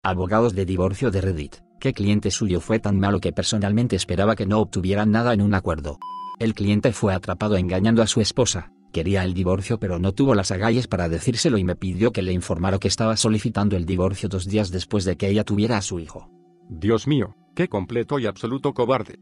Abogados de divorcio de Reddit. ¿Qué cliente suyo fue tan malo que personalmente esperaba que no obtuvieran nada en un acuerdo? El cliente fue atrapado engañando a su esposa. Quería el divorcio pero no tuvo las agallas para decírselo y me pidió que le informara que estaba solicitando el divorcio 2 días después de que ella tuviera a su hijo. Dios mío, qué completo y absoluto cobarde.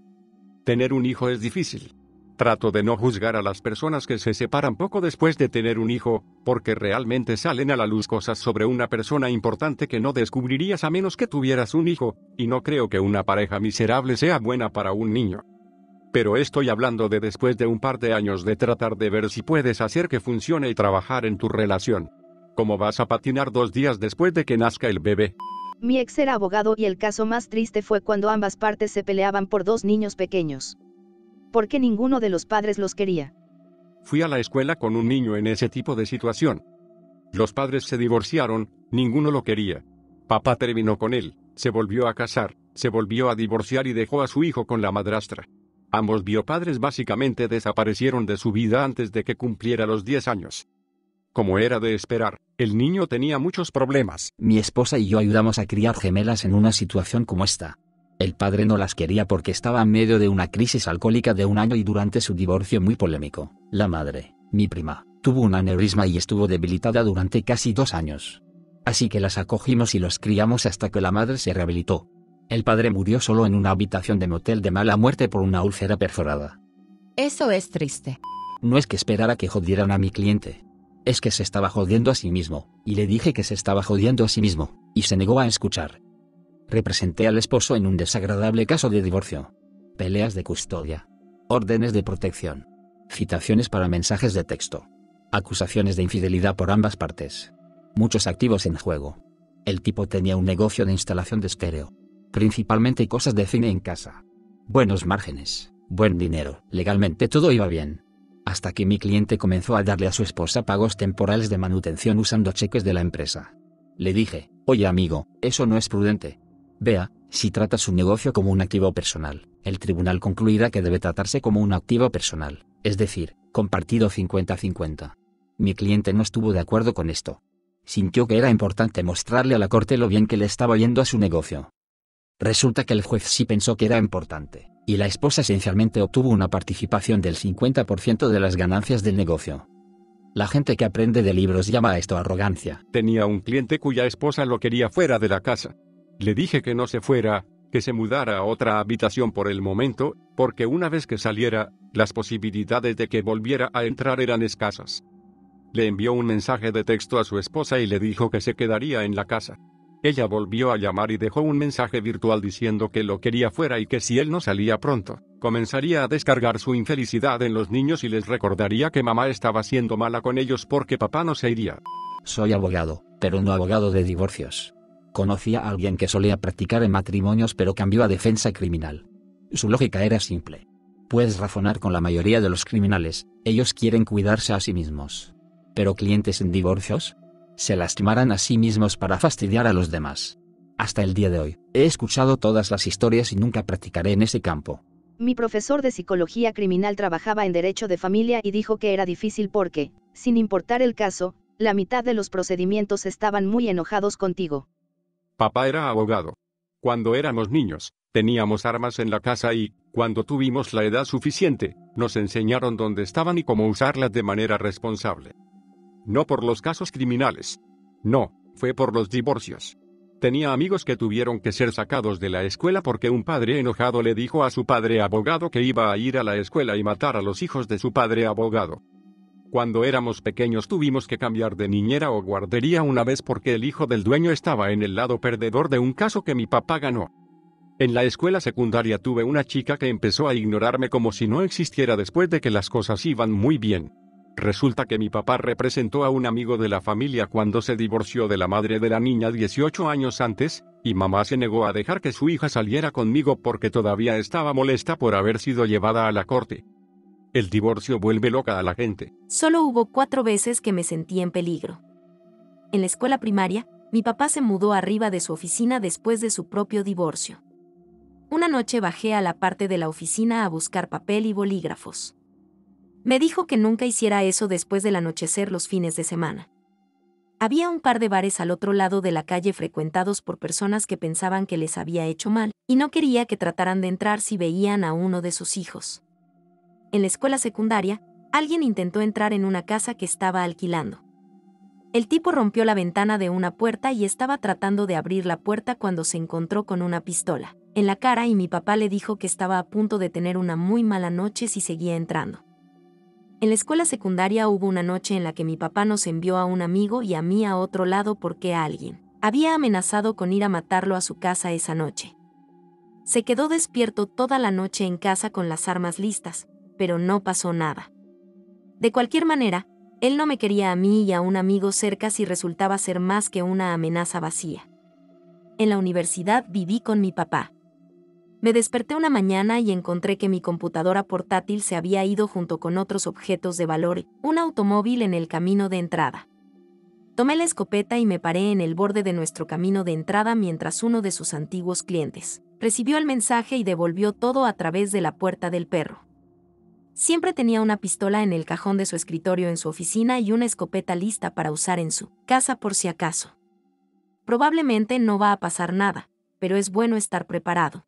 Tener un hijo es difícil. Trato de no juzgar a las personas que se separan poco después de tener un hijo, porque realmente salen a la luz cosas sobre una persona importante que no descubrirías a menos que tuvieras un hijo, y no creo que una pareja miserable sea buena para un niño. Pero estoy hablando de después de un par de años de tratar de ver si puedes hacer que funcione y trabajar en tu relación. ¿Cómo vas a patinar 2 días después de que nazca el bebé? Mi ex era abogado y el caso más triste fue cuando ambas partes se peleaban por 2 niños pequeños. Porque ninguno de los padres los quería. Fui a la escuela con un niño en ese tipo de situación. Los padres se divorciaron, ninguno lo quería. Papá terminó con él, se volvió a casar, se volvió a divorciar y dejó a su hijo con la madrastra. Ambos biopadres básicamente desaparecieron de su vida antes de que cumpliera los 10 años. Como era de esperar, el niño tenía muchos problemas. Mi esposa y yo ayudamos a criar gemelas en una situación como esta. El padre no las quería porque estaba en medio de una crisis alcohólica de 1 año y durante su divorcio muy polémico. La madre, mi prima, tuvo un aneurisma y estuvo debilitada durante casi 2 años. Así que las acogimos y los criamos hasta que la madre se rehabilitó. El padre murió solo en una habitación de motel de mala muerte por una úlcera perforada. Eso es triste. No es que esperara que jodieran a mi cliente. Es que se estaba jodiendo a sí mismo, y le dije que se estaba jodiendo a sí mismo, y se negó a escuchar. Representé al esposo en un desagradable caso de divorcio. Peleas de custodia. Órdenes de protección. Citaciones para mensajes de texto. Acusaciones de infidelidad por ambas partes. Muchos activos en juego. El tipo tenía un negocio de instalación de estéreo. Principalmente cosas de cine en casa. Buenos márgenes, buen dinero. Legalmente todo iba bien. Hasta que mi cliente comenzó a darle a su esposa pagos temporales de manutención usando cheques de la empresa. Le dije, oye amigo, eso no es prudente. Vea, si trata su negocio como un activo personal, el tribunal concluirá que debe tratarse como un activo personal, es decir, compartido 50-50. Mi cliente no estuvo de acuerdo con esto. Sintió que era importante mostrarle a la corte lo bien que le estaba yendo a su negocio. Resulta que el juez sí pensó que era importante, y la esposa esencialmente obtuvo una participación del 50% de las ganancias del negocio. La gente que aprende de libros llama a esto arrogancia. Tenía un cliente cuya esposa lo quería fuera de la casa. Le dije que no se fuera, que se mudara a otra habitación por el momento, porque una vez que saliera, las posibilidades de que volviera a entrar eran escasas. Le envió un mensaje de texto a su esposa y le dijo que se quedaría en la casa. Ella volvió a llamar y dejó un mensaje virtual diciendo que lo quería fuera y que si él no salía pronto, comenzaría a descargar su infelicidad en los niños y les recordaría que mamá estaba siendo mala con ellos porque papá no se iría. Soy abogado, pero no abogado de divorcios. Conocí a alguien que solía practicar en matrimonios pero cambió a defensa criminal. Su lógica era simple. Puedes razonar con la mayoría de los criminales, ellos quieren cuidarse a sí mismos. Pero clientes en divorcios se lastimarán a sí mismos para fastidiar a los demás. Hasta el día de hoy, he escuchado todas las historias y nunca practicaré en ese campo. Mi profesor de psicología criminal trabajaba en derecho de familia y dijo que era difícil porque, sin importar el caso, la mitad de los procedimientos estaban muy enojados contigo. Papá era abogado. Cuando éramos niños, teníamos armas en la casa y, cuando tuvimos la edad suficiente, nos enseñaron dónde estaban y cómo usarlas de manera responsable. No por los casos criminales. No, fue por los divorcios. Tenía amigos que tuvieron que ser sacados de la escuela porque un padre enojado le dijo a su padre abogado que iba a ir a la escuela y matar a los hijos de su padre abogado. Cuando éramos pequeños tuvimos que cambiar de niñera o guardería una vez porque el hijo del dueño estaba en el lado perdedor de un caso que mi papá ganó. En la escuela secundaria tuve una chica que empezó a ignorarme como si no existiera después de que las cosas iban muy bien. Resulta que mi papá representó a un amigo de la familia cuando se divorció de la madre de la niña 18 años antes, y mamá se negó a dejar que su hija saliera conmigo porque todavía estaba molesta por haber sido llevada a la corte. El divorcio vuelve loca a la gente. Solo hubo 4 veces que me sentí en peligro. En la escuela primaria, mi papá se mudó arriba de su oficina después de su propio divorcio. Una noche bajé a la parte de la oficina a buscar papel y bolígrafos. Me dijo que nunca hiciera eso después del anochecer los fines de semana. Había un par de bares al otro lado de la calle frecuentados por personas que pensaban que les había hecho mal, y no quería que trataran de entrar si veían a uno de sus hijos. En la escuela secundaria, alguien intentó entrar en una casa que estaba alquilando. El tipo rompió la ventana de una puerta y estaba tratando de abrir la puerta cuando se encontró con una pistola en la cara y mi papá le dijo que estaba a punto de tener una muy mala noche si seguía entrando. En la escuela secundaria hubo una noche en la que mi papá nos envió a un amigo y a mí a otro lado porque alguien había amenazado con ir a matarlo a su casa esa noche. Se quedó despierto toda la noche en casa con las armas listas, pero no pasó nada. De cualquier manera, él no me quería a mí y a un amigo cerca si resultaba ser más que una amenaza vacía. En la universidad viví con mi papá. Me desperté una mañana y encontré que mi computadora portátil se había ido junto con otros objetos de valor, un automóvil en el camino de entrada. Tomé la escopeta y me paré en el borde de nuestro camino de entrada mientras uno de sus antiguos clientes recibió el mensaje y devolvió todo a través de la puerta del perro. Siempre tenía una pistola en el cajón de su escritorio en su oficina y una escopeta lista para usar en su casa por si acaso. Probablemente no va a pasar nada, pero es bueno estar preparado.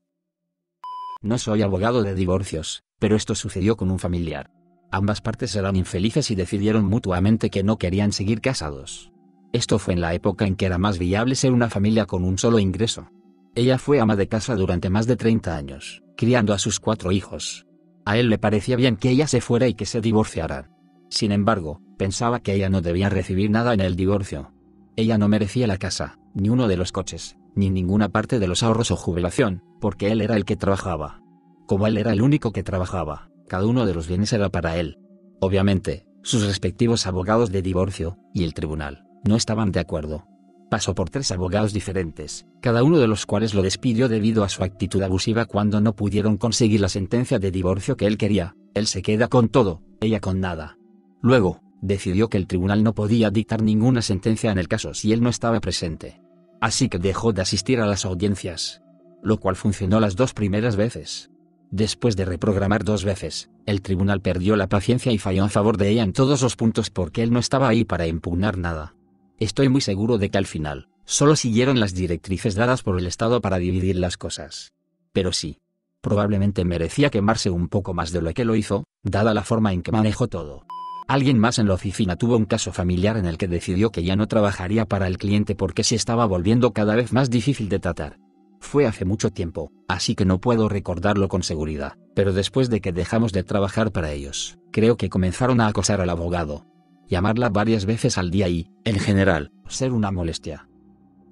No soy abogado de divorcios, pero esto sucedió con un familiar. Ambas partes eran infelices y decidieron mutuamente que no querían seguir casados. Esto fue en la época en que era más viable ser una familia con un solo ingreso. Ella fue ama de casa durante más de 30 años, criando a sus 4 hijos. A él le parecía bien que ella se fuera y que se divorciaran. Sin embargo, pensaba que ella no debía recibir nada en el divorcio. Ella no merecía la casa, ni uno de los coches, ni ninguna parte de los ahorros o jubilación, porque él era el que trabajaba. Como él era el único que trabajaba, cada uno de los bienes era para él. Obviamente, sus respectivos abogados de divorcio, y el tribunal, no estaban de acuerdo. Pasó por 3 abogados diferentes, cada uno de los cuales lo despidió debido a su actitud abusiva cuando no pudieron conseguir la sentencia de divorcio que él quería. Él se queda con todo, ella con nada. Luego, decidió que el tribunal no podía dictar ninguna sentencia en el caso si él no estaba presente. Así que dejó de asistir a las audiencias, lo cual funcionó las 2 primeras veces. Después de reprogramar 2 veces, el tribunal perdió la paciencia y falló en favor de ella en todos los puntos porque él no estaba ahí para impugnar nada. Estoy muy seguro de que al final, solo siguieron las directrices dadas por el Estado para dividir las cosas. Pero sí, probablemente merecía quemarse un poco más de lo que lo hizo, dada la forma en que manejó todo. Alguien más en la oficina tuvo un caso familiar en el que decidió que ya no trabajaría para el cliente porque se estaba volviendo cada vez más difícil de tratar. Fue hace mucho tiempo, así que no puedo recordarlo con seguridad, pero después de que dejamos de trabajar para ellos, creo que comenzaron a acosar al abogado. Llamarla varias veces al día y, en general, ser una molestia.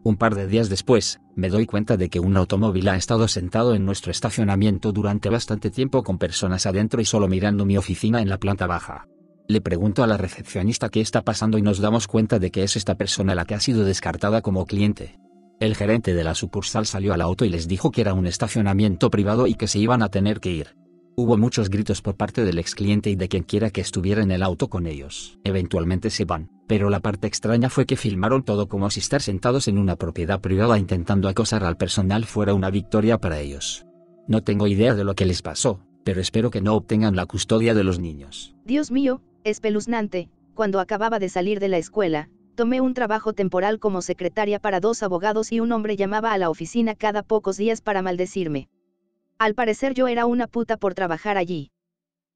Un par de días después, me doy cuenta de que un automóvil ha estado sentado en nuestro estacionamiento durante bastante tiempo con personas adentro y solo mirando mi oficina en la planta baja. Le pregunto a la recepcionista qué está pasando y nos damos cuenta de que es esta persona la que ha sido descartada como cliente. El gerente de la sucursal salió al auto y les dijo que era un estacionamiento privado y que se iban a tener que ir. Hubo muchos gritos por parte del ex cliente y de quien quiera que estuviera en el auto con ellos. Eventualmente se van, pero la parte extraña fue que filmaron todo como si estar sentados en una propiedad privada intentando acosar al personal fuera una victoria para ellos. No tengo idea de lo que les pasó, pero espero que no obtengan la custodia de los niños. Dios mío, espeluznante. Cuando acababa de salir de la escuela, tomé un trabajo temporal como secretaria para 2 abogados y un hombre llamaba a la oficina cada pocos días para maldecirme. Al parecer yo era una puta por trabajar allí.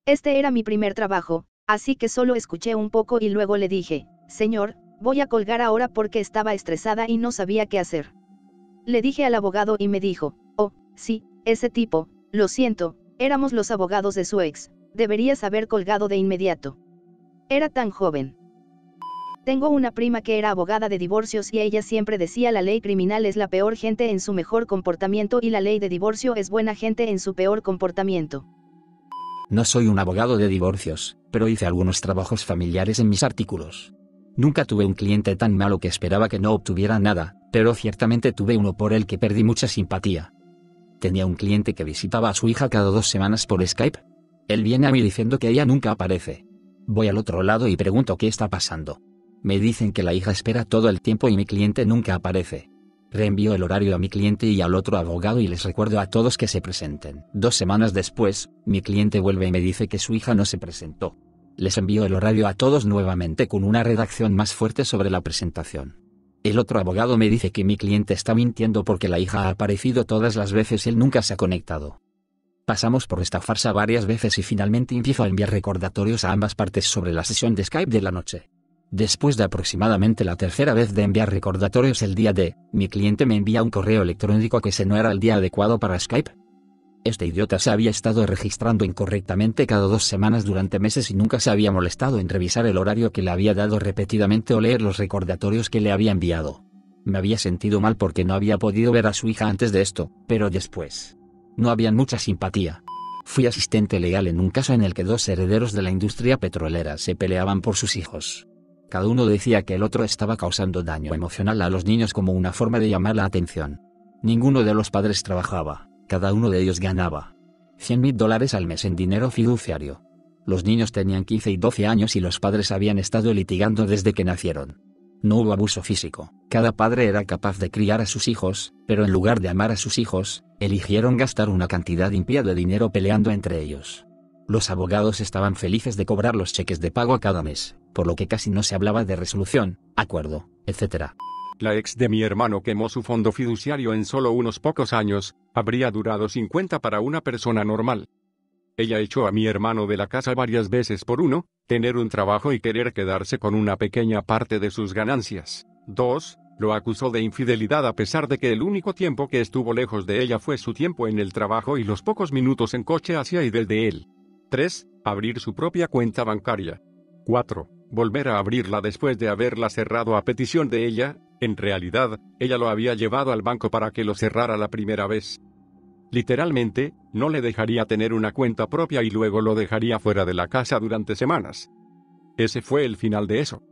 Este era mi primer trabajo, así que solo escuché un poco y luego le dije, señor, voy a colgar ahora porque estaba estresada y no sabía qué hacer. Le dije al abogado y me dijo, oh, sí, ese tipo, lo siento, éramos los abogados de su ex, deberías haber colgado de inmediato. Era tan joven. Tengo una prima que era abogada de divorcios y ella siempre decía la ley criminal es la peor gente en su mejor comportamiento y la ley de divorcio es buena gente en su peor comportamiento. No soy un abogado de divorcios, pero hice algunos trabajos familiares en mis artículos. Nunca tuve un cliente tan malo que esperaba que no obtuviera nada, pero ciertamente tuve uno por el que perdí mucha simpatía. Tenía un cliente que visitaba a su hija cada 2 semanas por Skype. Él viene a mí diciendo que ella nunca aparece. Voy al otro lado y pregunto qué está pasando. Me dicen que la hija espera todo el tiempo y mi cliente nunca aparece. Reenvío el horario a mi cliente y al otro abogado y les recuerdo a todos que se presenten. 2 semanas después, mi cliente vuelve y me dice que su hija no se presentó. Les envió el horario a todos nuevamente con una redacción más fuerte sobre la presentación. El otro abogado me dice que mi cliente está mintiendo porque la hija ha aparecido todas las veces y él nunca se ha conectado. Pasamos por esta farsa varias veces y finalmente empiezo a enviar recordatorios a ambas partes sobre la sesión de Skype de la noche. Después de aproximadamente la tercera vez de enviar recordatorios el día de, mi cliente me envía un correo electrónico que ese no era el día adecuado para Skype. Este idiota se había estado registrando incorrectamente cada 2 semanas durante meses y nunca se había molestado en revisar el horario que le había dado repetidamente o leer los recordatorios que le había enviado. Me había sentido mal porque no había podido ver a su hija antes de esto, pero después no había mucha simpatía. Fui asistente legal en un caso en el que 2 herederos de la industria petrolera se peleaban por sus hijos. Cada uno decía que el otro estaba causando daño emocional a los niños como una forma de llamar la atención. Ninguno de los padres trabajaba, cada uno de ellos ganaba $100,000 al mes en dinero fiduciario. Los niños tenían 15 y 12 años y los padres habían estado litigando desde que nacieron. No hubo abuso físico, cada padre era capaz de criar a sus hijos, pero en lugar de amar a sus hijos, eligieron gastar una cantidad impía de dinero peleando entre ellos. Los abogados estaban felices de cobrar los cheques de pago a cada mes, por lo que casi no se hablaba de resolución, acuerdo, etc. La ex de mi hermano quemó su fondo fiduciario en solo unos pocos años, habría durado 50 para una persona normal. Ella echó a mi hermano de la casa varias veces por 1, tener un trabajo y querer quedarse con una pequeña parte de sus ganancias. 2, lo acusó de infidelidad a pesar de que el único tiempo que estuvo lejos de ella fue su tiempo en el trabajo y los pocos minutos en coche hacia y desde él. 3, abrir su propia cuenta bancaria. 4, volver a abrirla después de haberla cerrado a petición de ella. En realidad, ella lo había llevado al banco para que lo cerrara la primera vez. Literalmente, no le dejaría tener una cuenta propia y luego lo dejaría fuera de la casa durante semanas. Ese fue el final de eso.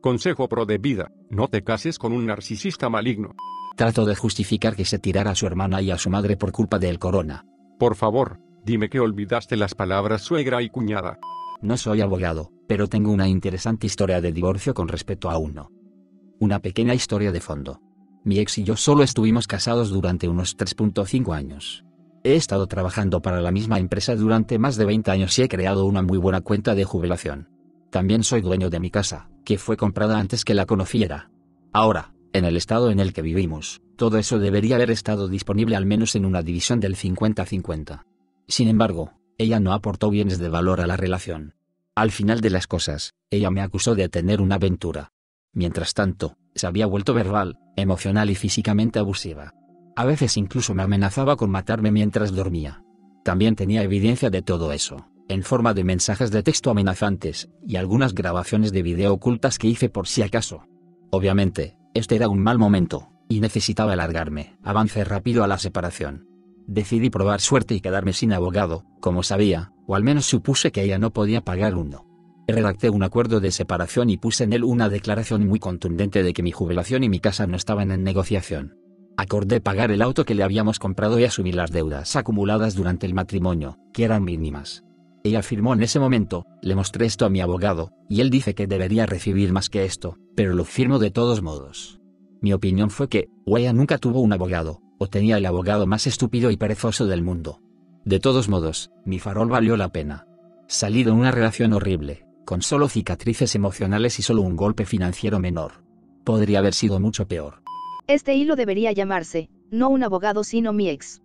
Consejo pro de vida, no te cases con un narcisista maligno. Trato de justificar que se tirara a su hermana y a su madre por culpa del corona. Por favor, dime que olvidaste las palabras suegra y cuñada. No soy abogado, pero tengo una interesante historia de divorcio con respecto a uno. Una pequeña historia de fondo. Mi ex y yo solo estuvimos casados durante unos 3.5 años. He estado trabajando para la misma empresa durante más de 20 años y he creado una muy buena cuenta de jubilación. También soy dueño de mi casa, que fue comprada antes que la conociera. Ahora, en el estado en el que vivimos, todo eso debería haber estado disponible al menos en una división del 50-50. Sin embargo, ella no aportó bienes de valor a la relación. Al final de las cosas, ella me acusó de tener una aventura. Mientras tanto, se había vuelto verbal, emocional y físicamente abusiva. A veces incluso me amenazaba con matarme mientras dormía. También tenía evidencia de todo eso, en forma de mensajes de texto amenazantes, y algunas grabaciones de video ocultas que hice por si acaso. Obviamente, este era un mal momento, y necesitaba alargarme. Avancé rápido a la separación. Decidí probar suerte y quedarme sin abogado, como sabía, o al menos supuse que ella no podía pagar uno. Redacté un acuerdo de separación y puse en él una declaración muy contundente de que mi jubilación y mi casa no estaban en negociación. Acordé pagar el auto que le habíamos comprado y asumir las deudas acumuladas durante el matrimonio, que eran mínimas. Ella firmó en ese momento, le mostré esto a mi abogado, y él dice que debería recibir más que esto, pero lo firmo de todos modos. Mi opinión fue que, o ella nunca tuvo un abogado, o tenía el abogado más estúpido y perezoso del mundo. De todos modos, mi farol valió la pena. Salí de una relación horrible, con solo cicatrices emocionales y solo un golpe financiero menor. Podría haber sido mucho peor. Este hilo debería llamarse, no un abogado sino mi ex.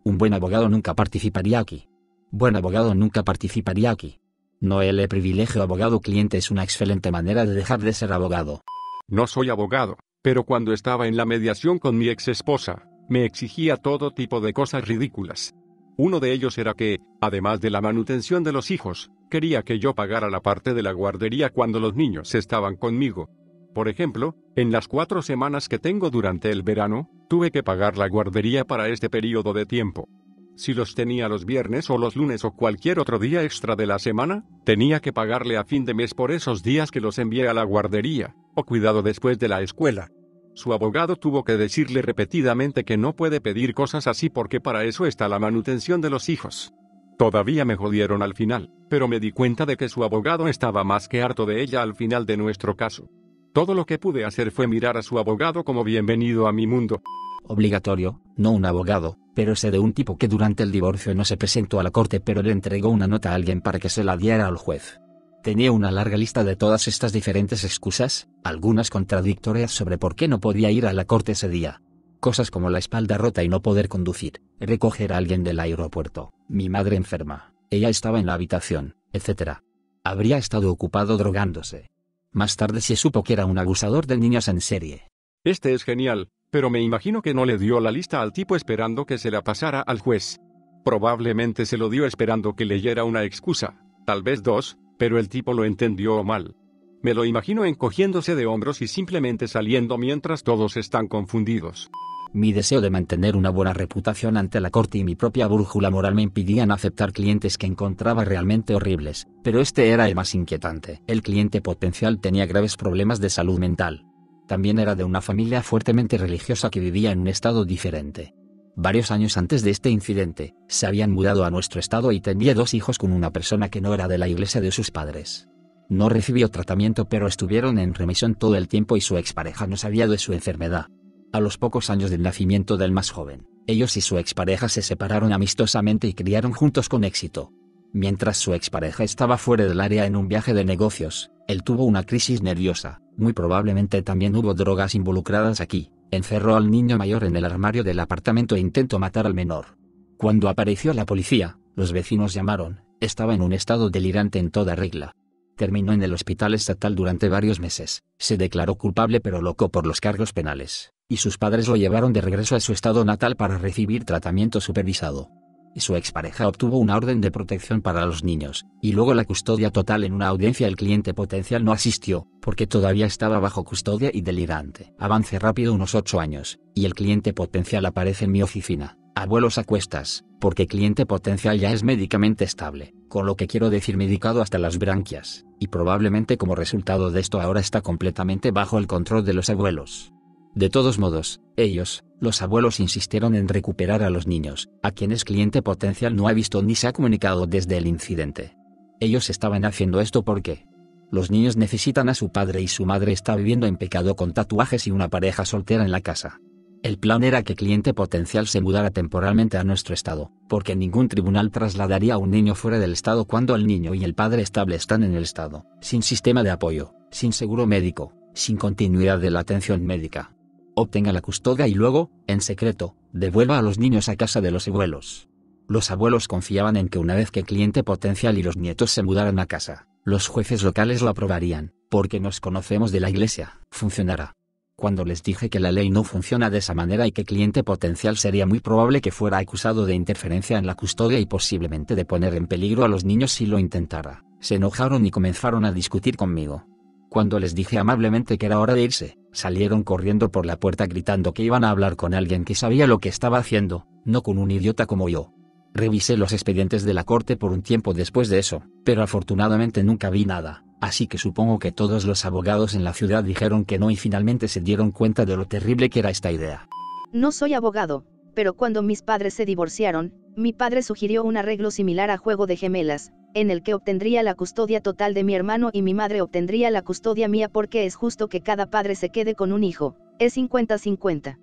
Un buen abogado nunca participaría aquí. Buen abogado nunca participaría aquí. No el privilegio abogado-cliente es una excelente manera de dejar de ser abogado. No soy abogado, pero cuando estaba en la mediación con mi ex esposa, me exigía todo tipo de cosas ridículas. Uno de ellos era que, además de la manutención de los hijos, quería que yo pagara la parte de la guardería cuando los niños estaban conmigo. Por ejemplo, en las 4 semanas que tengo durante el verano, tuve que pagar la guardería para este periodo de tiempo. Si los tenía los viernes o los lunes o cualquier otro día extra de la semana, tenía que pagarle a fin de mes por esos días que los envié a la guardería, o cuidado después de la escuela. Su abogado tuvo que decirle repetidamente que no puede pedir cosas así porque para eso está la manutención de los hijos. Todavía me jodieron al final, pero me di cuenta de que su abogado estaba más que harto de ella al final de nuestro caso. Todo lo que pude hacer fue mirar a su abogado como bienvenido a mi mundo. Obligatorio, no un abogado, pero sé de un tipo que durante el divorcio no se presentó a la corte pero le entregó una nota a alguien para que se la diera al juez. Tenía una larga lista de todas estas diferentes excusas, algunas contradictorias sobre por qué no podía ir a la corte ese día. Cosas como la espalda rota y no poder conducir, recoger a alguien del aeropuerto, mi madre enferma, ella estaba en la habitación, etc. Habría estado ocupado drogándose. Más tarde se supo que era un abusador de niños en serie. Este es genial, pero me imagino que no le dio la lista al tipo esperando que se la pasara al juez. Probablemente se lo dio esperando que leyera una excusa, tal vez dos, pero el tipo lo entendió mal. Me lo imagino encogiéndose de hombros y simplemente saliendo mientras todos están confundidos. Mi deseo de mantener una buena reputación ante la corte y mi propia brújula moral me impidían aceptar clientes que encontraba realmente horribles, pero este era el más inquietante. El cliente potencial tenía graves problemas de salud mental. También era de una familia fuertemente religiosa que vivía en un estado diferente. Varios años antes de este incidente, se habían mudado a nuestro estado y tenía 2 hijos con una persona que no era de la iglesia de sus padres. No recibió tratamiento pero estuvieron en remisión todo el tiempo y su expareja no sabía de su enfermedad. A los pocos años del nacimiento del más joven, ellos y su expareja se separaron amistosamente y criaron juntos con éxito. Mientras su expareja estaba fuera del área en un viaje de negocios, él tuvo una crisis nerviosa, muy probablemente también hubo drogas involucradas aquí, encerró al niño mayor en el armario del apartamento e intentó matar al menor. Cuando apareció la policía, los vecinos llamaron, estaba en un estado delirante en toda regla. Terminó en el hospital estatal durante varios meses, se declaró culpable pero loco por los cargos penales, y sus padres lo llevaron de regreso a su estado natal para recibir tratamiento supervisado. Su expareja obtuvo una orden de protección para los niños, y luego la custodia total en una audiencia. El cliente potencial no asistió, porque todavía estaba bajo custodia y delirante. Avance rápido unos 8 años, y el cliente potencial aparece en mi oficina, a vuelos a cuestas, porque cliente potencial ya es médicamente estable, con lo que quiero decir medicado hasta las branquias, y probablemente como resultado de esto ahora está completamente bajo el control de los abuelos. De todos modos, ellos, los abuelos insistieron en recuperar a los niños, a quienes cliente potencial no ha visto ni se ha comunicado desde el incidente. Ellos estaban haciendo esto porque los niños necesitan a su padre y su madre está viviendo en pecado con tatuajes y una pareja soltera en la casa. El plan era que cliente potencial se mudara temporalmente a nuestro estado, porque ningún tribunal trasladaría a un niño fuera del estado cuando el niño y el padre estable están en el estado, sin sistema de apoyo, sin seguro médico, sin continuidad de la atención médica. Obtenga la custodia y luego, en secreto, devuelva a los niños a casa de los abuelos. Los abuelos confiaban en que una vez que cliente potencial y los nietos se mudaran a casa, los jueces locales lo aprobarían, porque nos conocemos de la iglesia, funcionará. Cuando les dije que la ley no funciona de esa manera y que cliente potencial sería muy probable que fuera acusado de interferencia en la custodia y posiblemente de poner en peligro a los niños si lo intentara, se enojaron y comenzaron a discutir conmigo. Cuando les dije amablemente que era hora de irse, salieron corriendo por la puerta gritando que iban a hablar con alguien que sabía lo que estaba haciendo, no con un idiota como yo. Revisé los expedientes de la corte por un tiempo después de eso, pero afortunadamente nunca vi nada, así que supongo que todos los abogados en la ciudad dijeron que no y finalmente se dieron cuenta de lo terrible que era esta idea. No soy abogado, pero cuando mis padres se divorciaron, mi padre sugirió un arreglo similar a Juego de Gemelas, en el que obtendría la custodia total de mi hermano y mi madre obtendría la custodia mía porque es justo que cada padre se quede con un hijo, es 50-50.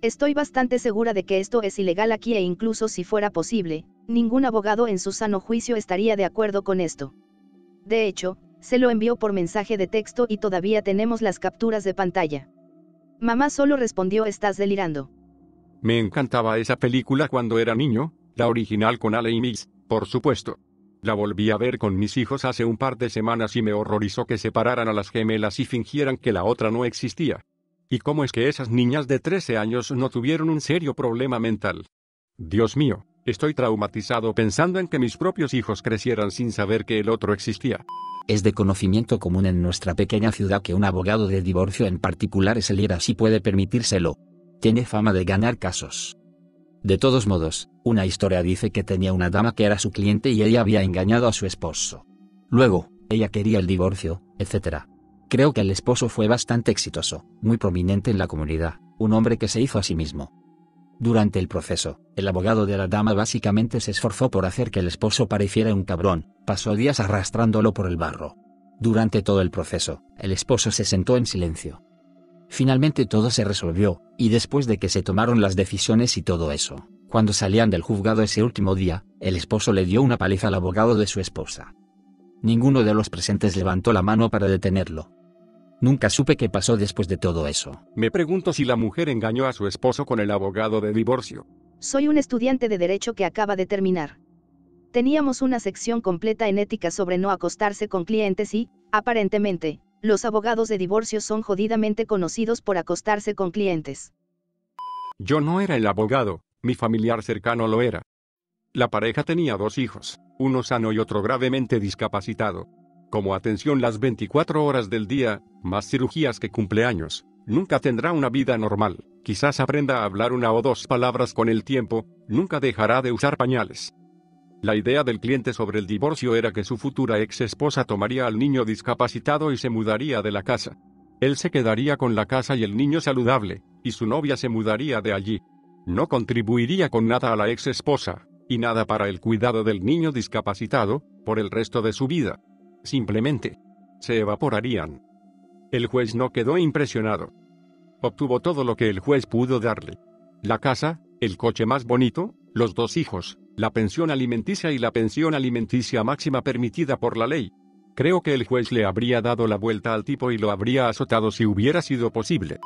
Estoy bastante segura de que esto es ilegal aquí e incluso si fuera posible, ningún abogado en su sano juicio estaría de acuerdo con esto. De hecho, se lo envió por mensaje de texto y todavía tenemos las capturas de pantalla. Mamá solo respondió: estás delirando. Me encantaba esa película cuando era niño, la original con Ale y Miss, por supuesto. La volví a ver con mis hijos hace un par de semanas y me horrorizó que separaran a las gemelas y fingieran que la otra no existía. ¿Y cómo es que esas niñas de 13 años no tuvieron un serio problema mental? Dios mío, estoy traumatizado pensando en que mis propios hijos crecieran sin saber que el otro existía. Es de conocimiento común en nuestra pequeña ciudad que un abogado de divorcio en particular es el IRA si puede permitírselo. Tiene fama de ganar casos. De todos modos, una historia dice que tenía una dama que era su cliente y ella había engañado a su esposo. Luego, ella quería el divorcio, etc. Creo que el esposo fue bastante exitoso, muy prominente en la comunidad, un hombre que se hizo a sí mismo. Durante el proceso, el abogado de la dama básicamente se esforzó por hacer que el esposo pareciera un cabrón, pasó días arrastrándolo por el barro. Durante todo el proceso, el esposo se sentó en silencio. Finalmente todo se resolvió, y después de que se tomaron las decisiones y todo eso, cuando salían del juzgado ese último día, el esposo le dio una paliza al abogado de su esposa. Ninguno de los presentes levantó la mano para detenerlo. Nunca supe qué pasó después de todo eso. Me pregunto si la mujer engañó a su esposo con el abogado de divorcio. Soy un estudiante de Derecho que acaba de terminar. Teníamos una sección completa en ética sobre no acostarse con clientes y, aparentemente, los abogados de divorcio son jodidamente conocidos por acostarse con clientes. Yo no era el abogado, mi familiar cercano lo era. La pareja tenía 2 hijos, uno sano y otro gravemente discapacitado. Como atención las 24 horas del día, más cirugías que cumpleaños, nunca tendrá una vida normal, quizás aprenda a hablar 1 o 2 palabras con el tiempo, nunca dejará de usar pañales. La idea del cliente sobre el divorcio era que su futura ex esposa tomaría al niño discapacitado y se mudaría de la casa. Él se quedaría con la casa y el niño saludable, y su novia se mudaría de allí. No contribuiría con nada a la ex esposa, y nada para el cuidado del niño discapacitado, por el resto de su vida. Simplemente se evaporarían. El juez no quedó impresionado. Obtuvo todo lo que el juez pudo darle: la casa, el coche más bonito, los 2 hijos, la pensión alimenticia y la pensión alimenticia máxima permitida por la ley. Creo que el juez le habría dado la vuelta al tipo y lo habría azotado si hubiera sido posible.